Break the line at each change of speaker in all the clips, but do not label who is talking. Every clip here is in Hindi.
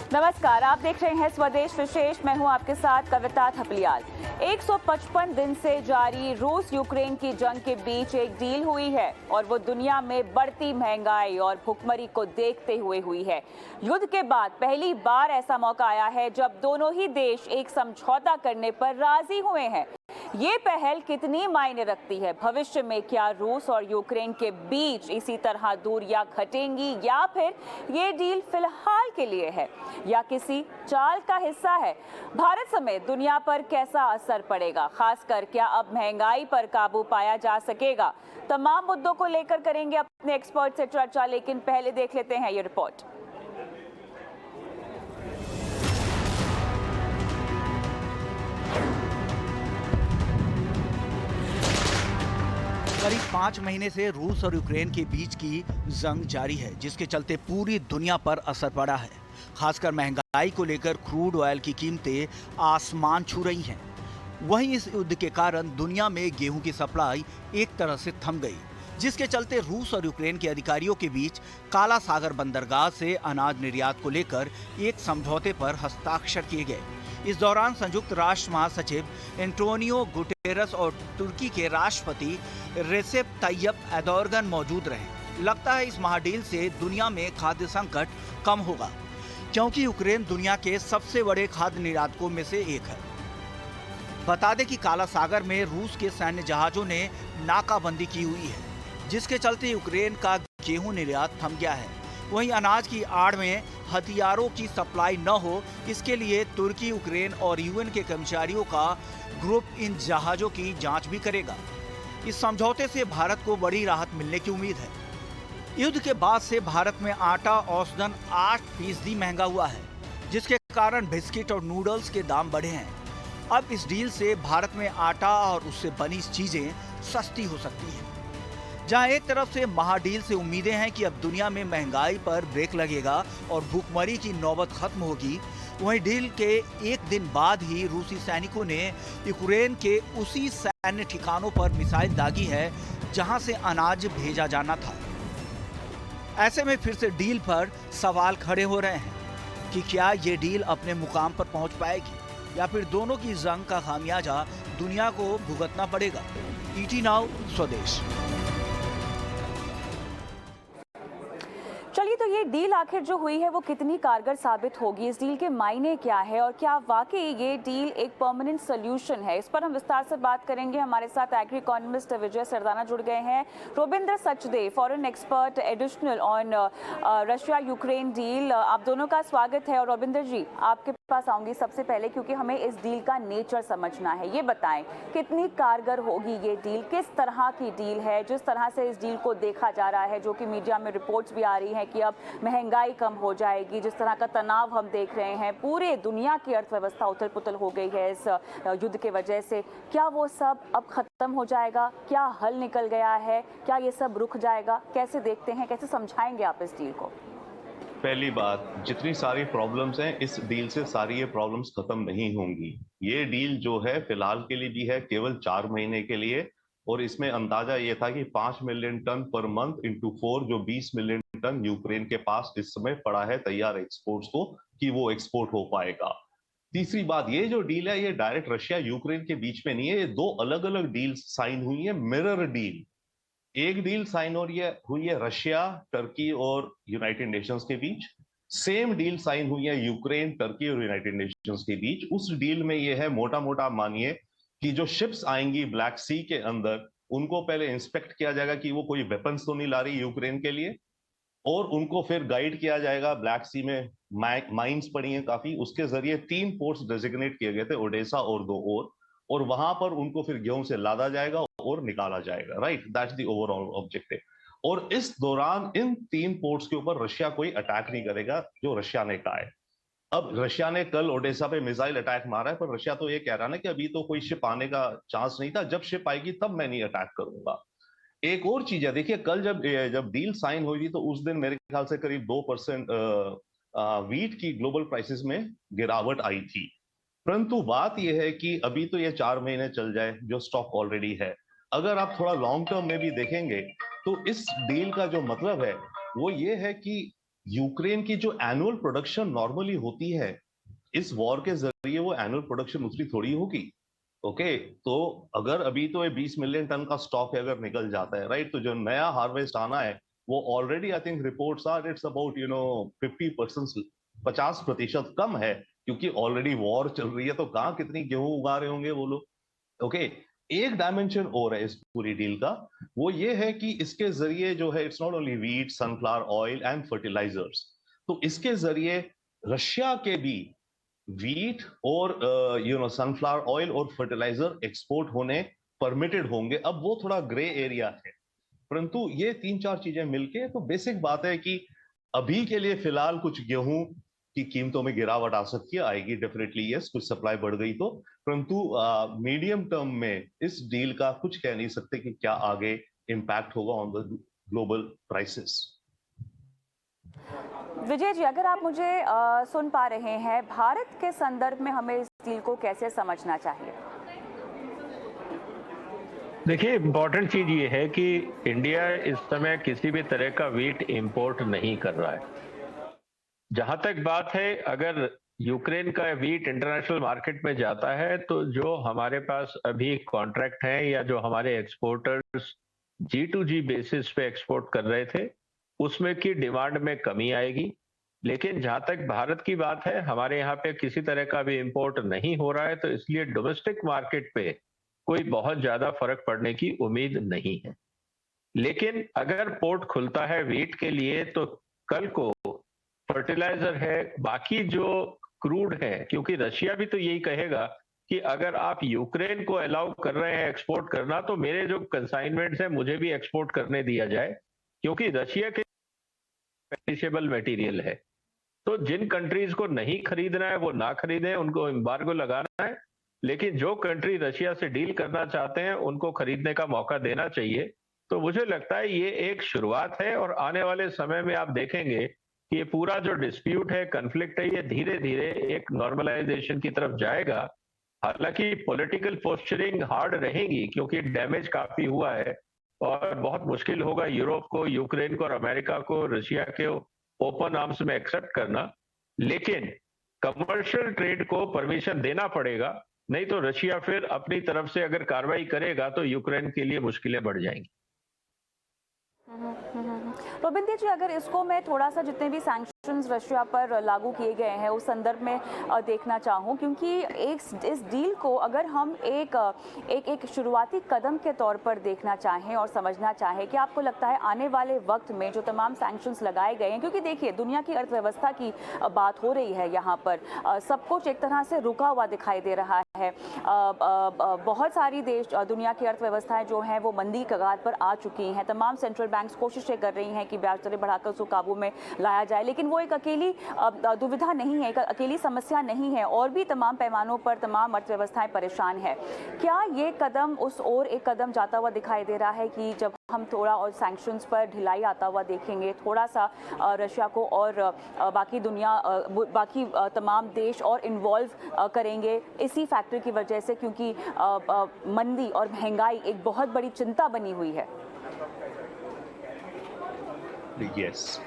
नमस्कार, आप देख रहे हैं स्वदेश विशेष। मैं हूं आपके साथ कविता थपलियाल। 155 दिन से जारी रूस यूक्रेन की जंग के बीच एक डील हुई है और वो दुनिया में बढ़ती महंगाई और भुखमरी को देखते हुए हुई है। युद्ध के बाद पहली बार ऐसा मौका आया है जब दोनों ही देश एक समझौता करने पर राजी हुए हैं। ये पहल कितनी मायने रखती है? भविष्य में क्या रूस और यूक्रेन के बीच इसी तरह दूरियां घटेंगी या फिर ये डील फिलहाल के लिए है या किसी चाल का हिस्सा है? भारत समेत दुनिया पर कैसा असर पड़ेगा? खासकर क्या अब महंगाई पर काबू पाया जा सकेगा? तमाम मुद्दों को लेकर करेंगे अपने एक्सपर्ट से चर्चा, लेकिन पहले देख लेते हैं ये रिपोर्ट।
करीब 5 महीने से रूस और यूक्रेन के बीच की जंग जारी है, जिसके चलते पूरी दुनिया पर असर पड़ा है। खासकर महंगाई को लेकर क्रूड ऑयल की कीमतें आसमान छू रही हैं। वहीं इस युद्ध के कारण दुनिया में गेहूं की सप्लाई एक तरह से थम गई, जिसके चलते रूस और यूक्रेन के अधिकारियों के बीच काला सागर बंदरगाह से अनाज निर्यात को लेकर एक समझौते पर हस्ताक्षर किए गए। इस दौरान संयुक्त राष्ट्र महासचिव एंटोनियो गुटेरस और तुर्की के राष्ट्रपति रेसेप तैयब एर्दोगन मौजूद रहे। लगता है इस महाडील से दुनिया में खाद्य संकट कम होगा, क्योंकि यूक्रेन दुनिया के सबसे बड़े खाद्य निर्यातकों में से एक है। बता दें कि काला सागर में रूस के सैन्य जहाजों ने नाकाबंदी की हुई है, जिसके चलते यूक्रेन का गेहूं निर्यात थम गया है। वहीं अनाज की आड़ में हथियारों की सप्लाई न हो, इसके लिए तुर्की, यूक्रेन और यूएन के कर्मचारियों का ग्रुप इन जहाजों की जांच भी करेगा। इस समझौते से भारत को बड़ी राहत मिलने की उम्मीद है। युद्ध के बाद से भारत में आटा औसतन 8% महंगा हुआ है, जिसके कारण बिस्किट और नूडल्स के दाम बढ़े हैं। अब इस डील से भारत में आटा और उससे बनी चीजें सस्ती हो सकती हैं। जहां एक तरफ से महाडील से उम्मीदें हैं कि अब दुनिया में महंगाई पर ब्रेक लगेगा और भूखमरी की नौबत खत्म होगी, वहीं डील के एक दिन बाद ही रूसी सैनिकों ने यूक्रेन के उसी सैन्य ठिकानों पर मिसाइल दागी है जहां से अनाज भेजा जाना था। ऐसे में फिर से डील पर सवाल खड़े हो रहे हैं कि क्या ये डील अपने मुकाम पर पहुंच पाएगी या फिर दोनों की जंग का खामियाजा दुनिया को भुगतना पड़ेगा। ईटी नाउ स्वदेश।
चलिए, तो ये डील आखिर जो हुई है वो कितनी कारगर साबित होगी? इस डील के मायने क्या है और क्या वाकई ये डील एक परमानेंट सोल्यूशन है? इस पर हम विस्तार से बात करेंगे। हमारे साथ एग्री इकोनॉमिस्ट विजय सरदाना जुड़ गए हैं, Robinder Sachdev, foreign expert additional on Russia Ukraine deal. आप दोनों का स्वागत है। और रोबिंदर जी, आपके पास आऊंगी सबसे पहले, क्योंकि हमें इस डील का नेचर समझना है। ये बताएं, कितनी कारगर होगी ये डील? किस तरह की डील है? जिस तरह से इस डील को देखा जा रहा है, जो कि मीडिया में रिपोर्ट्स भी आ रही हैं कि अब महंगाई कम हो जाएगी, जिस तरह का तनाव हम देख रहे हैं, पूरे दुनिया की अर्थव्यवस्था उथल पुथल हो गई है इस युद्ध के वजह से, क्या वो सब अब खत्म हो जाएगा? क्या हल निकल गया है? क्या ये सब रुक जाएगा? कैसे देखते हैं, कैसे समझाएंगे आप इस डील को?
पहली बात, जितनी सारी प्रॉब्लम्स हैं इस डील से सारी ये प्रॉब्लम्स खत्म नहीं होंगी। ये डील जो है फिलहाल के लिए भी है, केवल 4 महीने के लिए, और इसमें अंदाजा ये था कि 5 million ton per month into 4, जो 20 मिलियन टन यूक्रेन के पास इस समय पड़ा है तैयार एक्सपोर्ट्स को, कि वो एक्सपोर्ट हो पाएगा। तीसरी बात, ये जो डील है ये डायरेक्ट रशिया यूक्रेन के बीच में नहीं है, ये 2 अलग अलग डील्स साइन हुई है, मिरर डील। एक डील साइन हुई है रशिया, टर्की और यूनाइटेड नेशंस के बीच। सेम डील साइन हुई है यूक्रेन, टर्की और यूनाइटेड नेशंस के बीच। उस डील में ये है, मोटा मोटा मानिए, कि जो शिप्स आएंगी ब्लैक सी के अंदर, उनको पहले इंस्पेक्ट किया जाएगा कि वो कोई वेपन्स तो नहीं ला रही यूक्रेन के लिए, और उनको फिर गाइड किया जाएगा। ब्लैक सी में माइंस पड़ी हैं काफी, उसके जरिए 3 पोर्ट्स डेजिग्नेट किए गए थे, ओडेसा और 2 और वहां पर उनको फिर गेहूं से लादा जाएगा और निकाला जाएगा। Right, that's the overall objective. और इस दौरान इन 3 पोर्ट्स के ऊपर रशिया कोई अटैक नहीं करेगा, जो रशिया ने कहा है। अब रशिया ने कल ओडेसा पे मिसाइल अटैक मारा है, पर रशिया तो ये कह रहा है ना कि अभी तो कोई शिप आने का चांस नहीं था, जब शिप आएगी तब मैं नहीं अटैक करूंगा। एक और चीज है, देखिए, कल जब डील साइन हुई थी तो उस दिन मेरे ख्याल से करीब 2% वीट की ग्लोबल प्राइसेस में गिरावट आई थी। परंतु बात यह है कि अभी तो ये 4 महीने चल जाए जो स्टॉक ऑलरेडी है। अगर आप थोड़ा लॉन्ग टर्म में भी देखेंगे तो इस डील का जो मतलब है वो ये है कि यूक्रेन की जो एनुअल प्रोडक्शन नॉर्मली होती है, इस वॉर के जरिए वो एनुअल प्रोडक्शन उतनी थोड़ी होगी। ओके, तो अगर अभी तो ये 20 मिलियन टन का स्टॉक है, अगर निकल जाता है, राइट, तो जो नया हार्वेस्ट आना है वो already I think reports are it's about 50%, 50% कम है, क्योंकि ऑलरेडी वॉर चल रही है, तो कहाँ कितनी गेहूं उगा रहे होंगे वो लोग। ओके, एक डायमेंशन और है इस पूरी डील का, वो ये है कि इसके जरिए जो है it's not only wheat, sunflower oil and fertilisers, तो इसके जरिए रशिया के भी व्हीट और सनफ्लावर ऑयल और फर्टिलाइजर एक्सपोर्ट होने परमिटेड होंगे। अब वो थोड़ा ग्रे एरिया है, परंतु ये 3-4 चीजें मिलके तो बेसिक बात है कि अभी के लिए फिलहाल कुछ गेहूं की कीमतों में गिरावट आ सकती है, आएगी डेफिनेटली, यस, कुछ सप्लाई बढ़ गई तो, परंतु मीडियम टर्म में इस डील का कुछ कह नहीं सकते कि क्या आगे इम्पैक्ट होगा on the global prices.
Vijay ji, अगर आप मुझे सुन पा रहे हैं, भारत के संदर्भ में हमें इस डील को कैसे समझना चाहिए?
देखिए, इम्पोर्टेंट चीज ये है कि इंडिया इस समय किसी भी तरह का व्हीट इंपोर्ट नहीं कर रहा है। जहां तक बात है, अगर यूक्रेन का व्हीट इंटरनेशनल मार्केट में जाता है तो जो हमारे पास अभी कॉन्ट्रैक्ट हैं या जो हमारे एक्सपोर्टर्स G2G बेसिस पे एक्सपोर्ट कर रहे थे, उसमें की डिमांड में कमी आएगी। लेकिन जहां तक भारत की बात है, हमारे यहाँ पे किसी तरह का भी इंपोर्ट नहीं हो रहा है, तो इसलिए डोमेस्टिक मार्केट पे कोई बहुत ज्यादा फर्क पड़ने की उम्मीद नहीं है। लेकिन अगर पोर्ट खुलता है व्हीट के लिए, तो कल को फर्टिलाइजर है, बाकी जो क्रूड है, क्योंकि रशिया भी तो यही कहेगा कि अगर आप यूक्रेन को अलाउ कर रहे हैं एक्सपोर्ट करना, तो मेरे जो कंसाइनमेंट्स हैं मुझे भी एक्सपोर्ट करने दिया जाए, क्योंकि रशिया के पेरिशेबल मटेरियल है। तो जिन कंट्रीज को नहीं खरीदना है वो ना खरीदें, उनको एम्बार्गो लगाना है, लेकिन जो कंट्री रशिया से डील करना चाहते हैं उनको खरीदने का मौका देना चाहिए। तो मुझे लगता है ये एक शुरुआत है, और आने वाले समय में आप देखेंगे कि ये पूरा जो डिस्प्यूट है, कन्फ्लिक्ट है, ये धीरे धीरे एक नॉर्मलाइजेशन की तरफ जाएगा। हालांकि पॉलिटिकल पोस्चरिंग हार्ड रहेगी, क्योंकि डैमेज काफी हुआ है और बहुत मुश्किल होगा यूरोप को, यूक्रेन को और अमेरिका को रशिया के ओपन आर्म्स में एक्सेप्ट करना। लेकिन कमर्शियल ट्रेड को परमिशन देना पड़ेगा, नहीं तो रशिया फिर अपनी तरफ से अगर कार्रवाई करेगा तो यूक्रेन के लिए मुश्किलें बढ़ जाएंगी।
रोबिंदर जी, अगर इसको मैं थोड़ा सा जितने भी सैंक्शंस रशिया पर लागू किए गए हैं उस संदर्भ में देखना चाहूँ, क्योंकि इस डील को अगर हम एक शुरुआती कदम के तौर पर देखना चाहें और समझना चाहें कि आपको लगता है आने वाले वक्त में जो तमाम सैंक्शंस लगाए गए हैं, क्योंकि देखिए दुनिया की अर्थव्यवस्था की बात हो रही है, यहाँ पर सब कुछ एक तरह से रुका हुआ दिखाई दे रहा है। बहुत सारी दुनिया की अर्थव्यवस्थाएं जो हैं वो मंदी की कगार पर आ चुकी हैं। तमाम सेंट्रल बैंक्स कोशिशें कर रही हैं कि ब्याज दरें बढ़ाकर उसको काबू में लाया जाए, लेकिन वो एक अकेली दुविधा नहीं है, एक अकेली समस्या नहीं है, और भी तमाम पैमानों पर तमाम अर्थव्यवस्थाएं परेशान है। क्या ये कदम उस ओर एक कदम जाता हुआ दिखाई दे रहा है कि जब हम थोड़ा और सैंक्शंस पर ढिलाई आता हुआ देखेंगे, थोड़ा सा रशिया को और बाकी बाकी तमाम देश और इन्वॉल्व करेंगे इसी फैक्टर की वजह से, क्योंकि मंदी और महंगाई एक बहुत बड़ी चिंता बनी हुई है?
यस,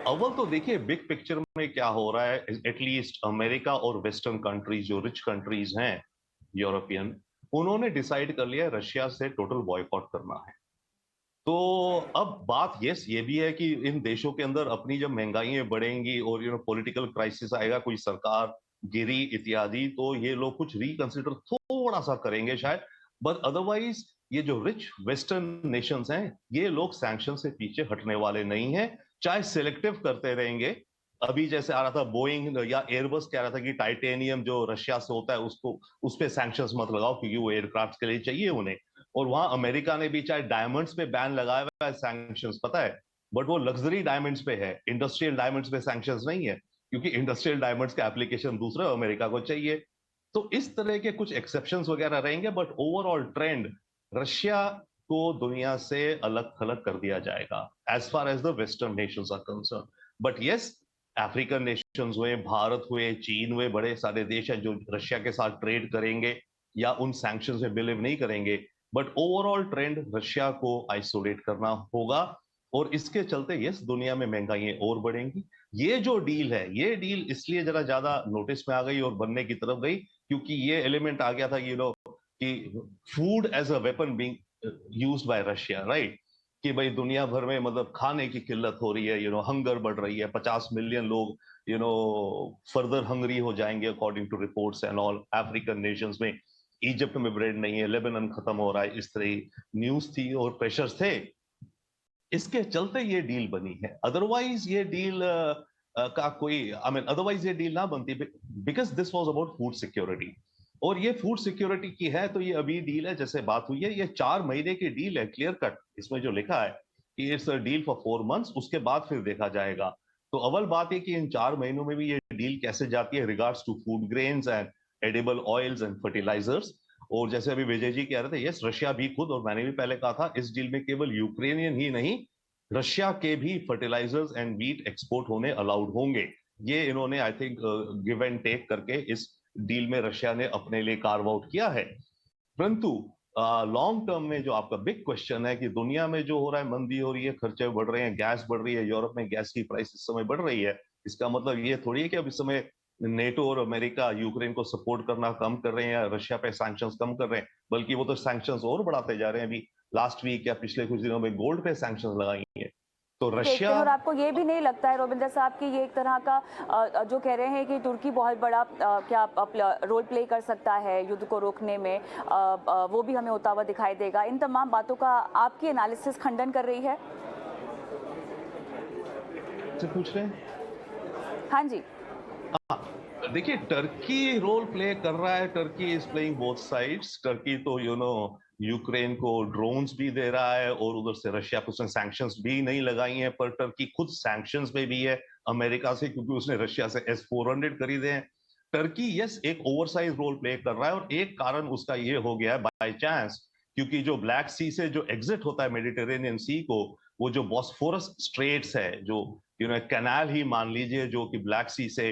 अव्वल तो देखिए बिग पिक्चर में क्या हो रहा है, एटलीस्ट अमेरिका और वेस्टर्न कंट्रीज, जो रिच कंट्रीज हैं यूरोपियन, उन्होंने डिसाइड कर लिया है रशिया से टोटल बॉयकॉट करना है। तो अब बात ये भी है कि इन देशों के अंदर अपनी जब महंगाइयां बढ़ेंगी और पॉलिटिकल क्राइसिस आएगा, कोई सरकार गिरी इत्यादि, तो ये लोग कुछ रिकंसिडर थोड़ा सा करेंगे शायद, बट अदरवाइज ये जो रिच वेस्टर्न नेशंस हैं, ये लोग सैंक्शन से पीछे हटने वाले नहीं हैं, चाहे सिलेक्टिव करते रहेंगे। अभी जैसे आ रहा था बोइंग या एयरबस कह रहा था कि टाइटेनियम जो रशिया से होता है उसको उस पे सैंक्शंस मत लगाओ, क्योंकि वो एयरक्राफ्ट के लिए चाहिए उन्हें। और वहां अमेरिका ने भी चाहे डायमंड्स पे बैन लगाया हुआ है सैंक्शंस, पता है, बट वो लग्जरी डायमंड्स पे है, इंडस्ट्रियल डायमंड्स पे सैंक्शंस नहीं है, क्योंकि इंडस्ट्रियल डायमंड्स का एप्लीकेशन दूसरा अमेरिका को चाहिए। तो इस तरह के कुछ एक्सेप्शंस वगैरह रहेंगे, बट ओवरऑल ट्रेंड रशिया को दुनिया से अलग थलग कर दिया जाएगा as far as the western nations are concern. But yes, African nations हुए, भारत हुए, चीन हुए, बड़े सारे देश हैं जो रशिया के साथ ट्रेड करेंगे या उन सैंक्शंस में बिलीव नहीं करेंगे, बट ओवरऑल ट्रेंड रशिया को आइसोलेट करना होगा। और इसके चलते यस, दुनिया में महंगाइयां और बढ़ेंगी, ये जो डील है, ये डील इसलिए जरा ज्यादा नोटिस में आ गई और बनने की तरफ गई क्योंकि ये एलिमेंट आ गया था कि food as a weapon being used by Russia, right? कि भाई दुनिया भर में मतलब खाने की किल्लत हो रही है, हंगर बढ़ रही है, 50 मिलियन लोग फर्दर हंगरी हो जाएंगे according to reports and all African nations में। इजिप्ट में ब्रेड नहीं है, लेबनान खत्म हो रहा है, इस तरह न्यूज थी और प्रेशर्स थे। इसके चलते ये डील बनी है। अदरवाइज ये डील का कोई अदरवाइज ये डील ना बनती, because this was about food security. और ये फूड सिक्योरिटी की है, तो ये अभी डील है, जैसे बात हुई है, ये 4 महीने की डील है, क्लियर कट इसमें जो लिखा है कि it's a deal for 4 months, उसके बाद फिर देखा जाएगा। तो अव्वल बात है कि इन 4 महीनों में भी ये डील कैसे जाती है regards to food grains and edible oils and fertilisers. और जैसे अभी विजय जी कह रहे थे, यस, रशिया भी खुद, और मैंने भी पहले कहा था, इस डील में केवल यूक्रेनियन ही नहीं, रशिया के भी फर्टिलाइजर्स एंड वीट एक्सपोर्ट होने अलाउड होंगे। ये इन्होंने I think give and take करके इस डील में रशिया ने अपने लिए कार्व आउट किया है। परंतु लॉन्ग टर्म में जो आपका बिग क्वेश्चन है कि दुनिया में जो हो रहा है, मंदी हो रही है, खर्चे बढ़ रहे हैं, गैस बढ़ रही है, यूरोप में गैस की प्राइस इस समय बढ़ रही है, इसका मतलब ये थोड़ी है कि अब इस समय नेटो और अमेरिका यूक्रेन को सपोर्ट करना कम कर रहे हैं या रशिया पे सैंक्शंस कम कर रहे हैं, बल्कि वो तो सैंक्शंस और बढ़ाते जा रहे हैं। अभी लास्ट वीक या पिछले कुछ दिनों में गोल्ड पे सैंक्शंस लगाई हैं। तो
देखते
रशिया,
हैं। और आपको ये भी नहीं लगता है रोविंदर साहब कि ये एक तरह का जो कह रहे हैं कि तुर्की बहुत बड़ा क्या रोल प्ले कर सकता है युद्ध को रोकने में, वो भी हमें होता हुआ दिखाई देगा? इन तमाम बातों का आपकी एनालिसिस खंडन कर रही है?
से पूछ रहे हैं?
हाँ जी।
देखिए, टर्की रोल प्ले कर रहा है, Turkey is playing both sides. Turkey तो यूक्रेन को ड्रोन्स भी दे रहा है और उधर से रशिया को उसने सैंक्शंस भी नहीं लगाई हैं, पर टर्की खुद सैंक्शंस में भी है अमेरिका से, क्योंकि उसने रशिया से S-400 खरीदे हैं। टर्की यस एक ओवरसाइज रोल प्ले कर रहा है, और एक कारण उसका ये हो गया है बाय चांस, क्योंकि जो ब्लैक सी से जो एग्जिट होता है मेडिटेरेनियन सी को, वो जो बॉस्फोरस स्ट्रेट्स है, जो कैनाल ही मान लीजिए, जो कि ब्लैक सी से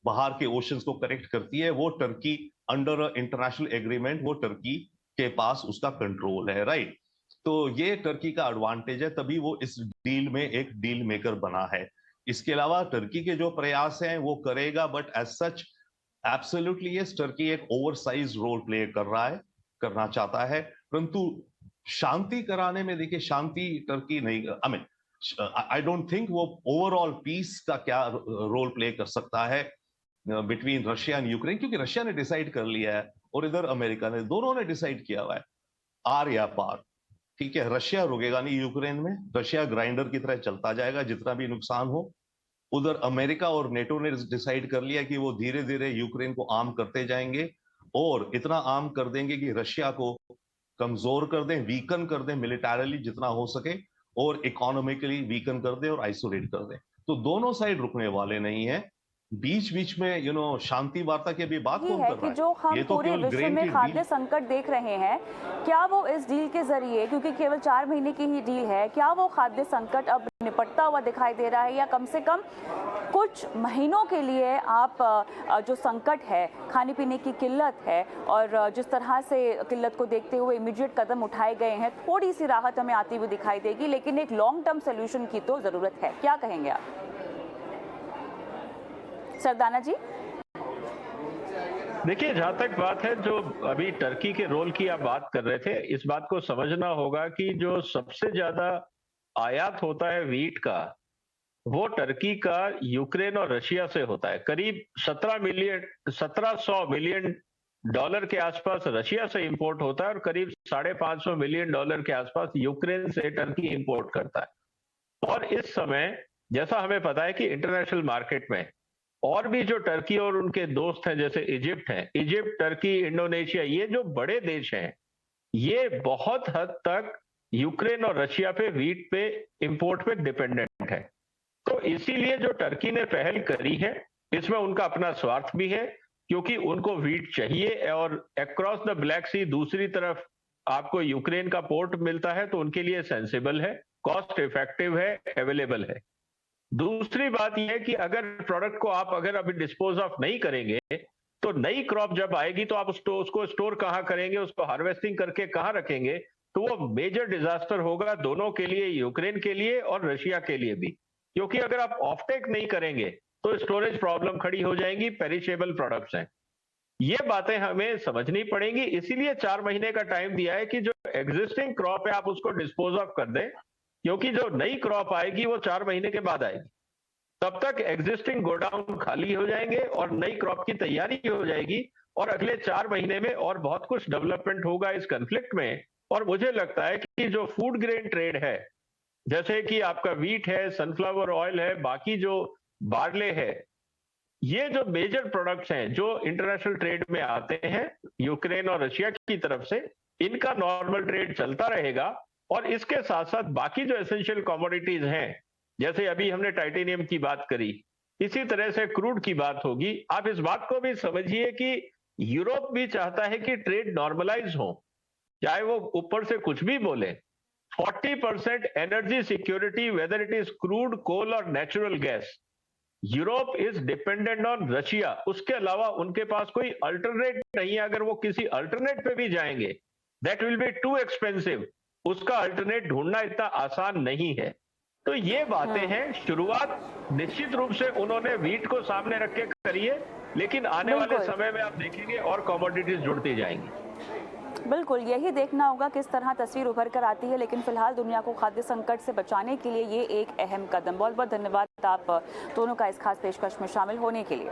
बाहर के ओशंस को कनेक्ट करती है, वो टर्की अंडर इंटरनेशनल एग्रीमेंट, वो टर्की के पास उसका कंट्रोल है, राइट? तो ये टर्की का एडवांटेज है, तभी वो इस डील में एक डील मेकर बना है। इसके अलावा टर्की के जो प्रयास हैं वो करेगा, but as such absolutely yes, Turkey एक ओवरसाइज रोल प्ले कर रहा है, करना चाहता है, परंतु शांति कराने में देखिए, शांति टर्की नहीं, आई डोंट थिंक वो ओवरऑल पीस का क्या रोल प्ले कर सकता है बिटवीन रशिया एंड यूक्रेन, क्योंकि रशिया ने डिसाइड कर लिया है और इधर अमेरिका ने, दोनों ने डिसाइड किया हुआ है, आर या पार। ठीक है, रशिया रुकेगा नहीं यूक्रेन में, रशिया ग्राइंडर की तरह चलता जाएगा जितना भी नुकसान हो। उधर अमेरिका और नेटो ने डिसाइड कर लिया कि वो धीरे धीरे यूक्रेन को आर्म करते जाएंगे, और इतना आर्म कर देंगे कि रशिया को कमजोर कर दें, वीकन कर दें मिलिटरली जितना हो सके, और इकोनॉमिकली वीकन कर दें और आइसोलेट कर दें। तो दोनों साइड रुकने वाले नहीं है। बीच बीच में शांति वार्ता की भी बात कौन कर रहा
कि
है?
जो हम
ये तो
पूरे
केवल
विश्व
ग्रेन
में
की
खाद्य
डील,
संकट देख रहे हैं, क्या वो इस डील के जरिए, क्योंकि केवल 4 महीने की ही डील है, क्या वो खाद्य संकट अब निपटता हुआ दिखाई दे रहा है, या कम से कम कुछ महीनों के लिए आप जो संकट है, खाने पीने की किल्लत है, और जिस तरह से किल्लत को देखते हुए इमीडिएट कदम उठाए गए हैं, थोड़ी सी राहत हमें आती हुई दिखाई देगी, लेकिन एक लॉन्ग टर्म सोल्यूशन की तो जरूरत है? क्या कहेंगे आप सरदाना जी?
देखिए, जहां तक बात है, जो अभी टर्की के रोल की आप बात कर रहे थे, इस बात को समझना होगा कि जो सबसे ज्यादा आयात होता है वीट का, वो टर्की का यूक्रेन और रशिया से होता है। करीब 1700 मिलियन डॉलर के आसपास रशिया से इंपोर्ट होता है, और करीब $550 मिलियन के आसपास यूक्रेन से टर्की इंपोर्ट करता है। और इस समय जैसा हमें पता है कि इंटरनेशनल मार्केट में और भी जो टर्की और उनके दोस्त हैं, जैसे इजिप्ट है, इजिप्ट, टर्की, इंडोनेशिया, ये जो बड़े देश हैं, ये बहुत हद तक यूक्रेन और रशिया पे वीट पे इंपोर्ट पे डिपेंडेंट है। तो इसीलिए जो टर्की ने पहल करी है, इसमें उनका अपना स्वार्थ भी है, क्योंकि उनको वीट चाहिए, और अक्रॉस द ब्लैक सी दूसरी तरफ आपको यूक्रेन का पोर्ट मिलता है, तो उनके लिए सेंसिबल है, कॉस्ट इफेक्टिव है, अवेलेबल है। दूसरी बात यह है कि अगर प्रोडक्ट को आप अगर अभी डिस्पोज ऑफ नहीं करेंगे, तो नई क्रॉप जब आएगी तो आप उसको स्टोर कहां करेंगे, उसको हार्वेस्टिंग करके कहां रखेंगे, तो वो मेजर डिजास्टर होगा दोनों के लिए, यूक्रेन के लिए और रशिया के लिए भी। क्योंकि अगर आप ऑफटेक नहीं करेंगे तो स्टोरेज प्रॉब्लम खड़ी हो जाएंगी, पेरिशेबल प्रोडक्ट्स हैं। ये बातें हमें समझनी पड़ेंगी, इसीलिए 4 महीने का टाइम दिया है कि जो एग्जिस्टिंग क्रॉप है आप उसको डिस्पोज ऑफ कर दें, क्योंकि जो नई क्रॉप आएगी वो 4 महीने के बाद आएगी। तब तक एग्जिस्टिंग गोडाउन खाली हो जाएंगे और नई क्रॉप की तैयारी हो जाएगी, और अगले 4 महीने में और बहुत कुछ डेवलपमेंट होगा इस कन्फ्लिक्ट में। और मुझे लगता है कि जो फूड ग्रेन ट्रेड है, जैसे कि आपका वीट है, सनफ्लावर ऑयल है, बाकी जो बार्ले है, ये जो मेजर प्रोडक्ट्स हैं जो इंटरनेशनल ट्रेड में आते हैं यूक्रेन और रशिया की तरफ से, इनका नॉर्मल ट्रेड चलता रहेगा। और इसके साथ साथ बाकी जो एसेंशियल कमोडिटीज हैं, जैसे अभी हमने टाइटेनियम की बात करी, इसी तरह से क्रूड की बात होगी। आप इस बात को भी समझिए कि यूरोप भी चाहता है कि ट्रेड नॉर्मलाइज हो, चाहे वो ऊपर से कुछ भी बोले। 40% energy security, whether it is crude, coal और natural gas, Europe is dependent on Russia. उसके अलावा उनके पास कोई अल्टरनेट नहीं है। अगर वो किसी अल्टरनेट पे भी जाएंगे, that will be too expensive. उसका अल्टरनेट ढूंढना इतना आसान नहीं है। तो ये बातें हैं। शुरुआत निश्चित रूप से उन्होंने वीट को सामने रख के करी है, लेकिन आने वाले
बिल्कुल।
समय में आप देखेंगे और कमोडिटीज जुड़ती जाएंगी।
बिल्कुल, यही देखना होगा किस तरह तस्वीर उभर कर आती है, लेकिन फिलहाल दुनिया को खाद्य संकट से बचाने के लिए ये एक अहम कदम। बहुत बहुत धन्यवाद आप दोनों का इस खास पेशकश में शामिल होने के लिए।